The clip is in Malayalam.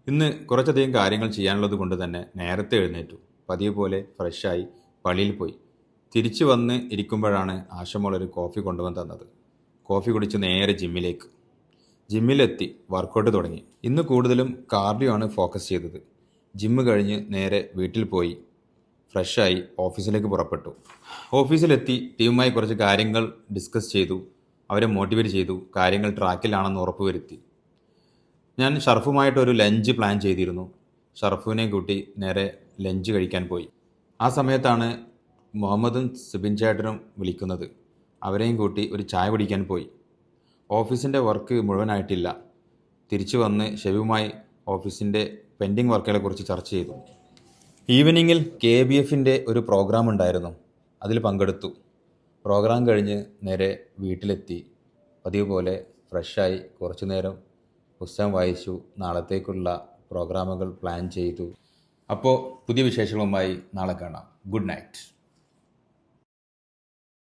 ഇന്ന് കുറച്ചധികം കാര്യങ്ങൾ ചെയ്യാനുള്ളത് കൊണ്ട് തന്നെ നേരത്തെ എഴുന്നേറ്റു. പതിവ് പോലെ ഫ്രഷായി പള്ളിയിൽ പോയി. തിരിച്ചു വന്ന് ഇരിക്കുമ്പോഴാണ് ആശമോൾ ഒരു കോഫി കൊണ്ടുവന്ന് തന്നത്. കോഫി കുടിച്ച് നേരെ ജിമ്മിലേക്ക്. ജിമ്മിലെത്തി വർക്കൗട്ട് തുടങ്ങി. ഇന്ന് കൂടുതലും കാർഡിയോ ആണ് ഫോക്കസ് ചെയ്തത്. ജിമ്മ് കഴിഞ്ഞ് നേരെ വീട്ടിൽ പോയി ഫ്രഷായി ഓഫീസിലേക്ക് പുറപ്പെട്ടു. ഓഫീസിലെത്തി ടീമുമായി കുറച്ച് കാര്യങ്ങൾ ഡിസ്കസ് ചെയ്തു. അവരെ മോട്ടിവേറ്റ് ചെയ്തു. കാര്യങ്ങൾ ട്രാക്കിലാണെന്ന് ഉറപ്പുവരുത്തി. ഞാൻ ഷർഫുമായിട്ടൊരു ലഞ്ച് പ്ലാൻ ചെയ്തിരുന്നു. ഷർഫുവിനെ കൂട്ടി നേരെ ലഞ്ച് കഴിക്കാൻ പോയി. ആ സമയത്താണ് മുഹമ്മദും സിബിൻ ചേട്ടനും വിളിക്കുന്നത്. അവരെയും കൂട്ടി ഒരു ചായ കുടിക്കാൻ പോയി. ഓഫീസിൻ്റെ വർക്ക് മുഴുവനായിട്ടില്ല. തിരിച്ചു വന്ന് ഷെബുമായി ഓഫീസിൻ്റെ പെൻഡിങ് വർക്കുകളെക്കുറിച്ച് ചർച്ച ചെയ്തു. ഈവനിങ്ങിൽ KBFൻ്റെ ഒരു പ്രോഗ്രാം ഉണ്ടായിരുന്നു. അതിൽ പങ്കെടുത്തു. പ്രോഗ്രാം കഴിഞ്ഞ് നേരെ വീട്ടിലെത്തി. പതിവ് പോലെ ഫ്രഷായി കുറച്ചു നേരം പുസ്തകം വായിച്ചു. നാളത്തേക്കുള്ള പ്രോഗ്രാമുകൾ പ്ലാൻ ചെയ്തു. അപ്പോൾ പുതിയ വിശേഷങ്ങളുമായി നാളെ കാണാം. Good night.